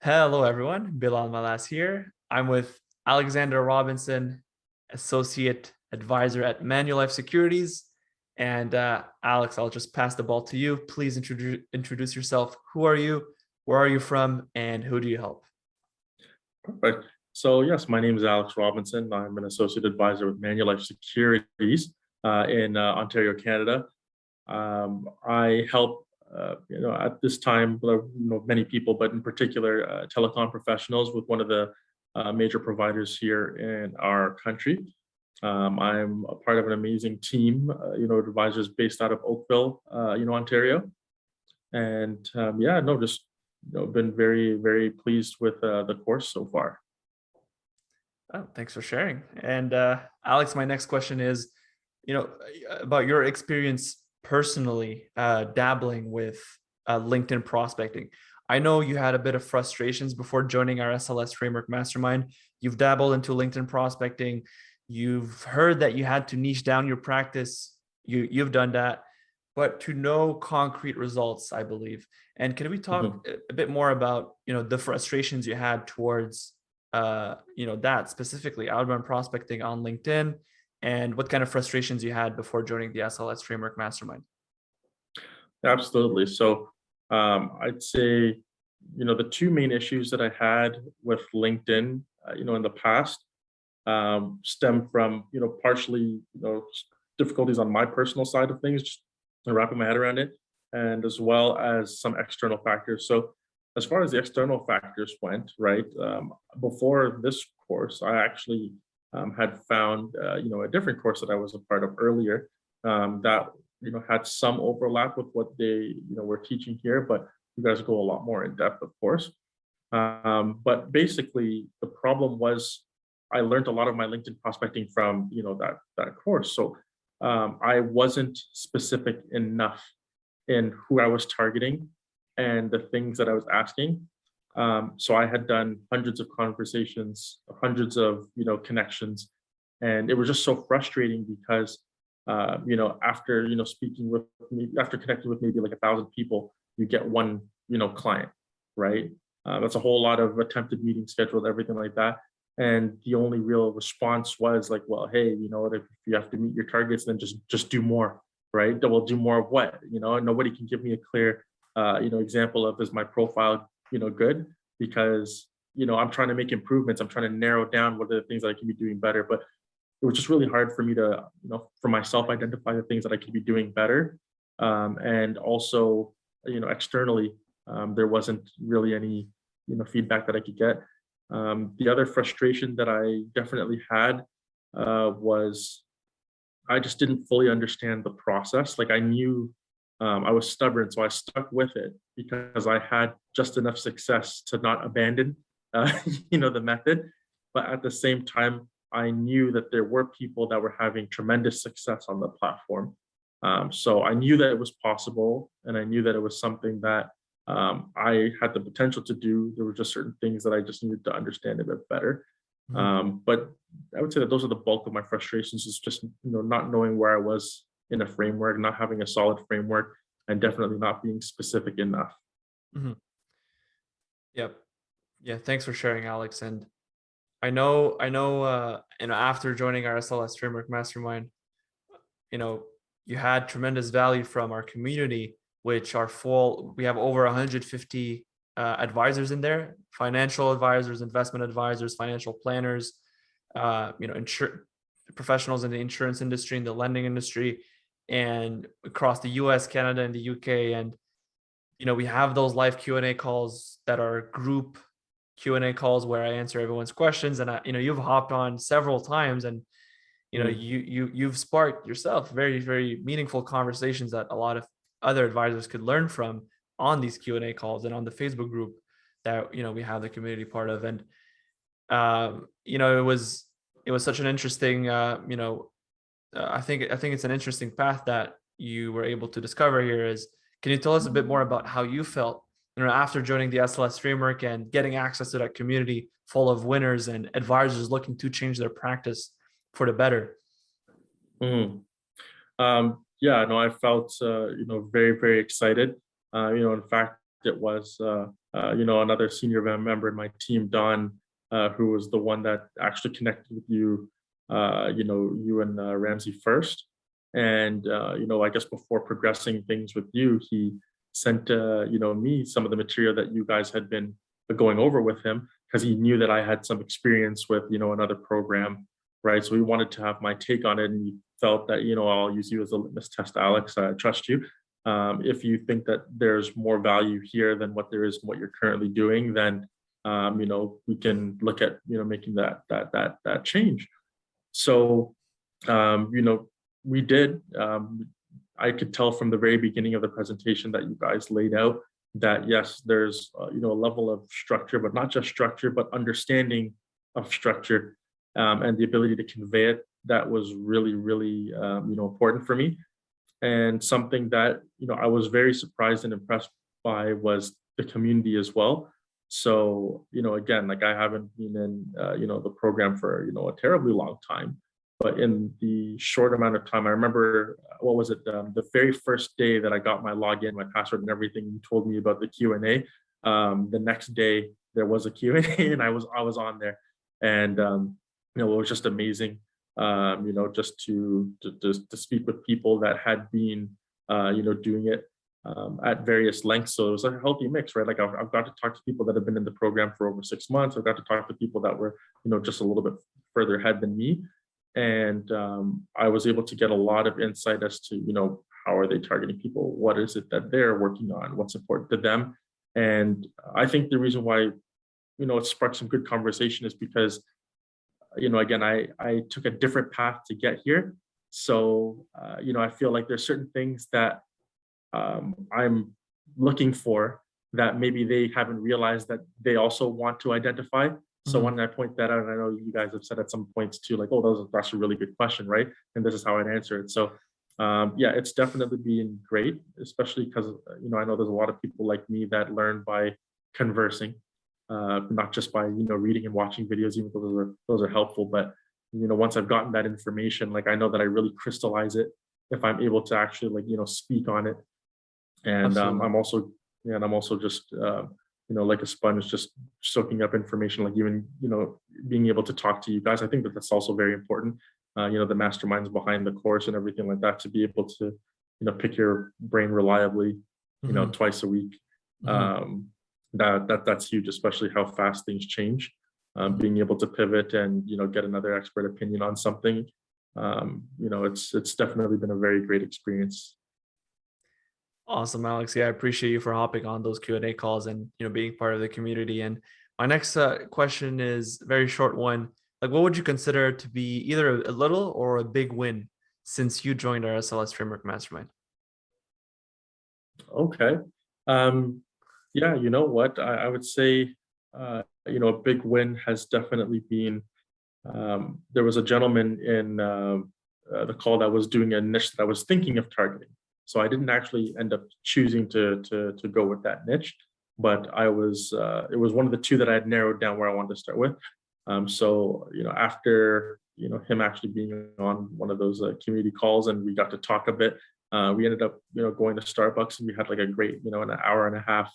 Hello, everyone. Bilal Malas here. I'm with Alexander Robinson, Associate Advisor at Manulife Securities. And Alex, I'll just pass the ball to you. Please introduce yourself. Who are you? Where are you from? And who do you help? Perfect. So yes, my name is Alex Robinson. I'm an associate advisor with Manulife Securities in Ontario, Canada. I help, at this time, many people, but in particular, telecom professionals with one of the major providers here in our country. I'm a part of an amazing team, advisors based out of Oakville, Ontario, and just been very, very pleased with the course so far. Oh, thanks for sharing. And Alex, my next question is, about your experience personally dabbling with LinkedIn prospecting. I know you had a bit of frustrations before joining our SLS Framework Mastermind. You've dabbled into LinkedIn prospecting. You've heard that you had to niche down your practice. You've done that, but to no concrete results, I believe. And can we Mhm. talk a bit more about the frustrations you had towards that specifically outbound prospecting on LinkedIn, and what kind of frustrations you had before joining the SLS Framework Mastermind? Absolutely. So I'd say, the two main issues that I had with LinkedIn, in the past, stem from, partially, difficulties on my personal side of things, just wrapping my head around it, and as well as some external factors. So as far as the external factors went, right, before this course, I actually had found, a different course that I was a part of earlier that had some overlap with what they were teaching here, but you guys go a lot more in depth, of course. But basically, the problem was I learned a lot of my LinkedIn prospecting from that course. So I wasn't specific enough in who I was targeting and the things that I was asking. So I had done hundreds of conversations, hundreds of connections, and it was just so frustrating because after speaking with me, after connecting with maybe like 1,000 people, you get one client, right? That's a whole lot of attempted meetings scheduled, everything like that. And the only real response was like, well, hey, if you have to meet your targets, then just do more, right? Well, do more of what? Nobody can give me a clear example of, is my profile good? Because I'm trying to make improvements. I'm trying to narrow down what are the things that I can be doing better. But it was just really hard for me to, for myself, identify the things that I could be doing better. And also, externally, there wasn't really any, feedback that I could get. The other frustration that I definitely had was I just didn't fully understand the process. Like I knew I was stubborn, so I stuck with it because I had just enough success to not abandon, the method. But at the same time, I knew that there were people that were having tremendous success on the platform. So I knew that it was possible, and I knew that it was something that I had the potential to do. There were just certain things that I just needed to understand a bit better. Mhm. But I would say that those are the bulk of my frustrations, is just not knowing where I was in a framework, not having a solid framework, and definitely not being specific enough. Mhm. Yep. Yeah. Thanks for sharing, Alex. And after joining our SLS Framework Mastermind, you know, you had tremendous value from our community, which are full. We have over 150 advisors in there: financial advisors, investment advisors, financial planners, professionals in the insurance industry, in the lending industry, and across the U.S., Canada, and the U.K. And we have those live Q&A calls that are group Q&A calls where I answer everyone's questions. And you've hopped on several times, and Mm, you've sparked yourself very, very meaningful conversations that a lot of other advisors could learn from on these Q&A calls and on the Facebook group that we have the community part of. And it was such an interesting I think it's an interesting path that you were able to discover here. Is Can you tell us a bit more about how you felt after joining the SLS framework and getting access to that community full of winners and advisors looking to change their practice for the better? mm. Yeah, no, I felt very, very excited. In fact, it was another senior member in my team, Don, who was the one that actually connected with you, you and Ramsey first. And, I guess before progressing things with you, he sent, me some of the material that you guys had been going over with him because he knew that I had some experience with, another program, right? So he wanted to have my take on it, and he felt that, I'll use you as a litmus test, Alex. I trust you. If you think that there's more value here than what there is in what you're currently doing, then we can look at making that change. So we did. I could tell from the very beginning of the presentation that you guys laid out that yes, there's a level of structure, but not just structure, but understanding of structure, and the ability to convey it. That was really, really important for me. And something that I was very surprised and impressed by was the community as well. So again, like I haven't been in the program for a terribly long time, but in the short amount of time, I remember what was it, the very first day that I got my login, my password, and everything. You told me about the Q&A. The next day there was a Q&A, and I was on there, and it was just amazing. Just to speak with people that had been, doing it at various lengths. So it was a healthy mix, right? Like I've got to talk to people that have been in the program for over 6 months. I've got to talk to people that were, just a little bit further ahead than me. And I was able to get a lot of insight as to, how are they targeting people? What is it that they're working on? What's important to them? And I think the reason why, it sparked some good conversation is because again, I took a different path to get here. So, I feel like there's certain things that I'm looking for that maybe they haven't realized that they also want to identify. So when I point that out, and I know you guys have said at some points too, like, oh, that's a really good question, right? And this is how I'd answer it. So, it's definitely been great, especially because, I know there's a lot of people like me that learn by conversing, not just by reading and watching videos, even though those are helpful. But once I've gotten that information, like I know that I really crystallize it if I'm able to actually speak on it. And I'm also just like a sponge, just soaking up information. Like even being able to talk to you guys, I think that's also very important. The masterminds behind the course and everything like that, to be able to pick your brain reliably, twice a week. That's huge, especially how fast things change. Being able to pivot and get another expert opinion on something, it's definitely been a very great experience. Awesome, Alex. Yeah, I appreciate you for hopping on those Q&A calls and being part of the community. And my next question is a very short one. Like, what would you consider to be either a little or a big win since you joined our SLS Framework Mastermind? Okay. Yeah, you know what? I would say, a big win has definitely been, there was a gentleman in the call that was doing a niche that I was thinking of targeting. So I didn't actually end up choosing to go with that niche, but it was one of the two that I had narrowed down where I wanted to start with. So, after, him actually being on one of those community calls, and we got to talk a bit, we ended up, going to Starbucks, and we had like a great, an hour and a half,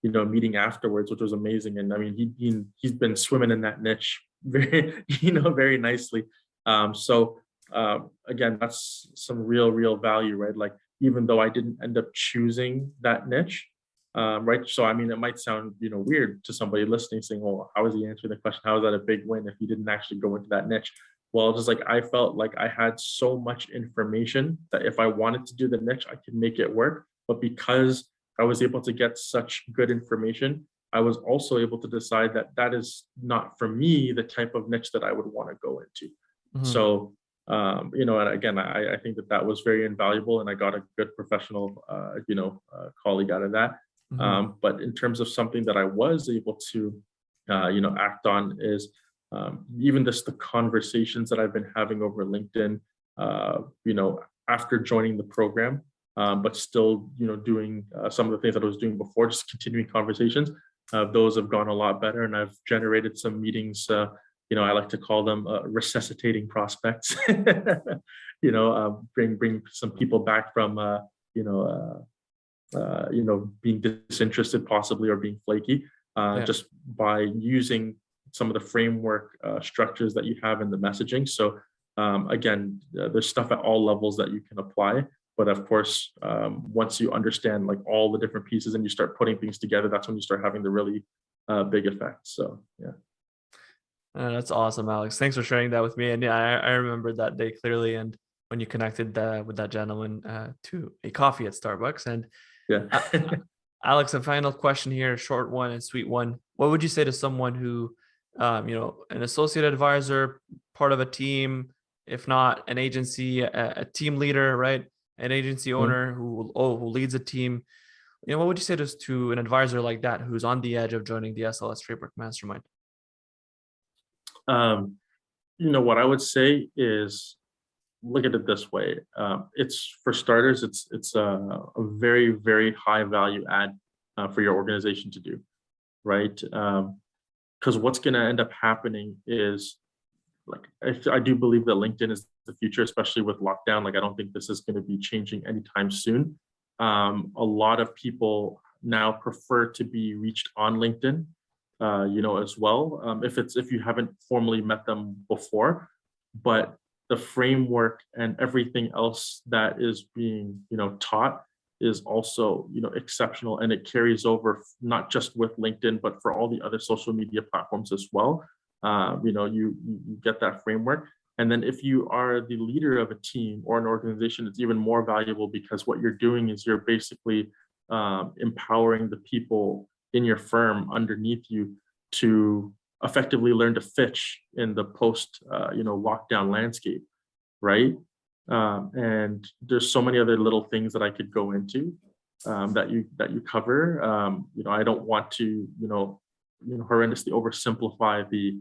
meeting afterwards, which was amazing. And I mean, he's been swimming in that niche very, very nicely. So again, that's some real value, right? Like, even though I didn't end up choosing that niche, right? So, I mean, it might sound, weird to somebody listening, saying, well, how is he answering the question? How is that a big win if he didn't actually go into that niche? Well, just like I felt like I had so much information that if I wanted to do the niche, I could make it work. But because I was able to get such good information, I was also able to decide that that is not for me the type of niche that I would want to go into. So, and again, I think that was very invaluable, and I got a good professional, colleague out of that. But in terms of something that I was able to, act on is, even the conversations that I've been having over LinkedIn, after joining the program, but still, doing some of the things that I was doing before, just continuing conversations. Those have gone a lot better, and I've generated some meetings. I like to call them resuscitating prospects. Bring some people back from being disinterested possibly or being flaky, Yeah. just by using some of the framework structures that you have in the messaging. So again, there's stuff at all levels that you can apply. But of course, once you understand like all the different pieces and you start putting things together, that's when you start having the really big effects. So yeah. That's awesome, Alex. Thanks for sharing that with me. And yeah, I remember that day clearly. And when you connected with that gentleman to a coffee at Starbucks. And Yeah. uh, Alex, a final question here, a short one and sweet one. What would you say to someone who, an associate advisor, part of a team, if not an agency, a team leader, right? An agency Mhm. owner who leads a team. What would you say to an advisor like that who's on the edge of joining the SLS Framework Mastermind? Um, what I would say is look at it this way. It's for starters, it's a very, very high value add for your organization to do, right? Because what's going to end up happening is like I do believe that LinkedIn is the future, especially with lockdown. Like I don't think this is going to be changing anytime soon. A lot of people now prefer to be reached on LinkedIn, as well. If you haven't formally met them before, but the framework and everything else that is being taught is also exceptional, and it carries over not just with LinkedIn but for all the other social media platforms as well. You get that framework, and then if you are the leader of a team or an organization, it's even more valuable because what you're doing is you're basically empowering the people in your firm underneath you to effectively learn to fish in the post lockdown landscape, right? And there's so many other little things that I could go into that you cover. I don't want to horrendously oversimplify the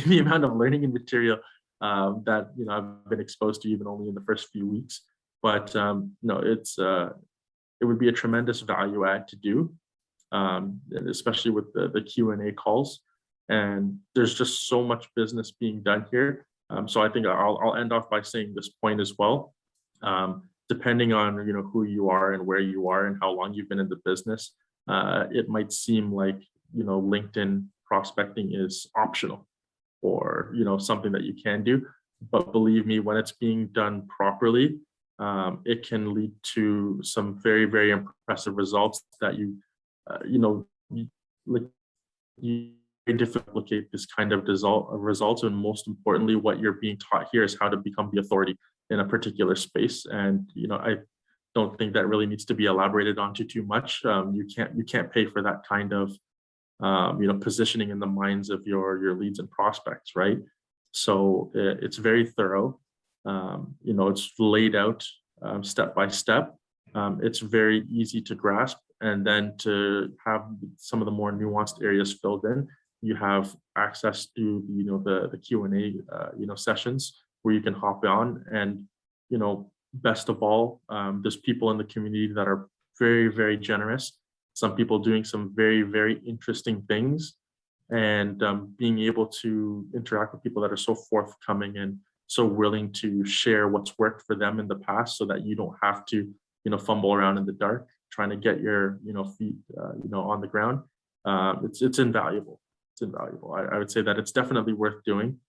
the amount of learning and material that I've been exposed to even only in the first few weeks. But no, it would be a tremendous value add to do, and especially with the Q&A calls. And there's just so much business being done here. So I think I'll end off by saying this point as well. Depending on who you are and where you are and how long you've been in the business, it might seem like LinkedIn prospecting is optional or something that you can do. But believe me, when it's being done properly, it can lead to some very, very impressive results that you like you duplicate this kind of results, and most importantly what you're being taught here is how to become the authority in a particular space. And I don't think that really needs to be elaborated onto too much. You can't pay for that kind of positioning in the minds of your leads and prospects, right? So it's very thorough. It's laid out step by step. It's very easy to grasp, and then to have some of the more nuanced areas filled in. You have access to the Q&A sessions where you can hop on, and best of all, there's people in the community that are very, very generous. Some people doing some very, very interesting things, and being able to interact with people that are so forthcoming and so willing to share what's worked for them in the past, so that you don't have to fumble around in the dark trying to get your feet on the ground. It's invaluable. It's invaluable. I would say that it's definitely worth doing.